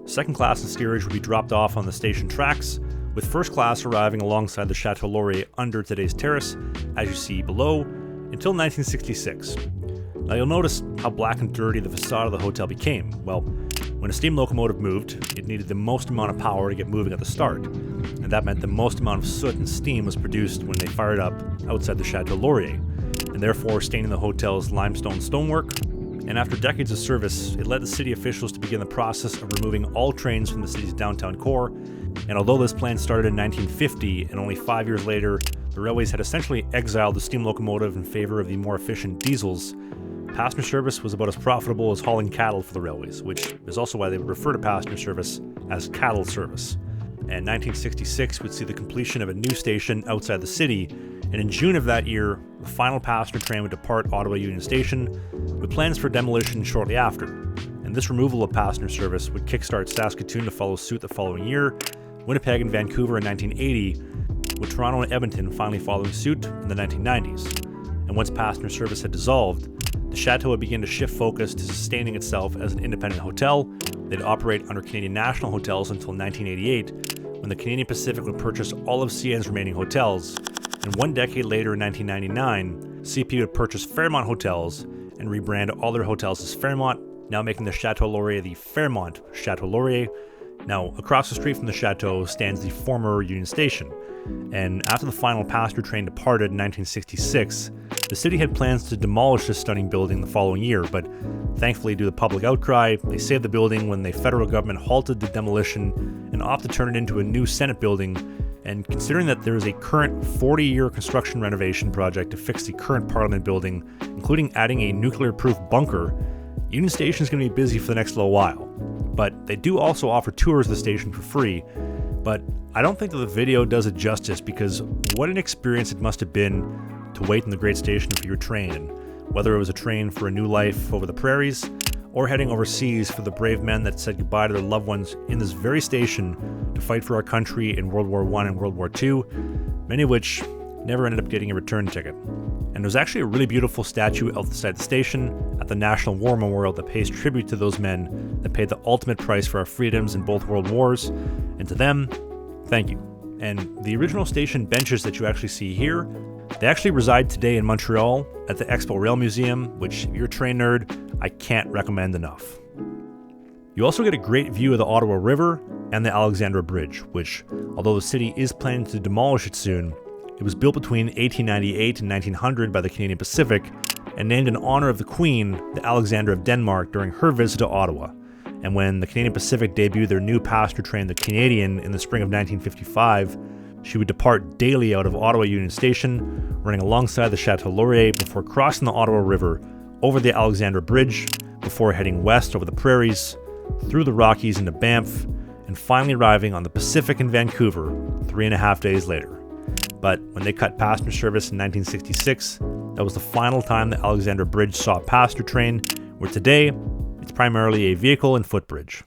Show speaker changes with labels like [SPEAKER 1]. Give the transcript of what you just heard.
[SPEAKER 1] Second class and steerage would be dropped off on the station tracks, with first class arriving alongside the Chateau Laurier under today's terrace, as you see below, until 1966. Now you'll notice how black and dirty the facade of the hotel became. Well, when a steam locomotive moved, it needed the most amount of power to get moving at the start, and that meant the most amount of soot and steam was produced when they fired up outside the Chateau Laurier, and therefore staining the hotel's limestone stonework. And after decades of service, it led the city officials to begin the process of removing all trains from the city's downtown core. And although this plan started in 1950 and only 5 years later, the railways had essentially exiled the steam locomotive in favor of the more efficient diesels, passenger service was about as profitable as hauling cattle for the railways, which is also why they would refer to passenger service as cattle service. And 1966 would see the completion of a new station outside the city, and in June of that year, the final passenger train would depart Ottawa Union Station, with plans for demolition shortly after. And this removal of passenger service would kickstart Saskatoon to follow suit the following year, Winnipeg and Vancouver in 1980, with Toronto and Edmonton finally following suit in the 1990s. And once passenger service had dissolved, the Chateau would begin to shift focus to sustaining itself as an independent hotel. They'd operate under Canadian National Hotels until 1988, when the Canadian Pacific would purchase all of CN's remaining hotels. And 1 decade later, in 1999, CP would purchase Fairmont Hotels and rebrand all their hotels as Fairmont, now making the Chateau Laurier the Fairmont Chateau Laurier. Now, across the street from the Chateau stands the former Union Station, and after the final passenger train departed in 1966, the city had plans to demolish this stunning building the following year, but thankfully, due to public outcry, they saved the building when the federal government halted the demolition and opted to turn it into a new Senate building. And considering that there is a current 40-year construction renovation project to fix the current Parliament building, including adding a nuclear-proof bunker, Union Station is going to be busy for the next little while. But they do also offer tours of the station for free, but I don't think that the video does it justice, because what an experience it must have been to wait in the great station for your train, and whether it was a train for a new life over the prairies, or heading overseas for the brave men that said goodbye to their loved ones in this very station to fight for our country in World War I and World War II, many of which never ended up getting a return ticket. And there's actually a really beautiful statue outside the station at the National War Memorial that pays tribute to those men that paid the ultimate price for our freedoms in both world wars, and to them, thank you. And the original station benches that you actually see here, they actually reside today in Montreal at the Expo Rail Museum, which, if you're a train nerd, I can't recommend enough. You also get a great view of the Ottawa River and the Alexandra Bridge, which, although the city is planning to demolish it soon, it was built between 1898 and 1900 by the Canadian Pacific and named in honor of the Queen, the Alexandra of Denmark, during her visit to Ottawa. And when the Canadian Pacific debuted their new passenger train, the Canadian, in the spring of 1955, she would depart daily out of Ottawa Union Station, running alongside the Chateau Laurier before crossing the Ottawa River over the Alexandra Bridge, before heading west over the prairies, through the Rockies into Banff, and finally arriving on the Pacific in Vancouver 3.5 days later. But when they cut passenger service in 1966, that was the final time the Alexandra Bridge saw a passenger train, where today, it's primarily a vehicle and footbridge.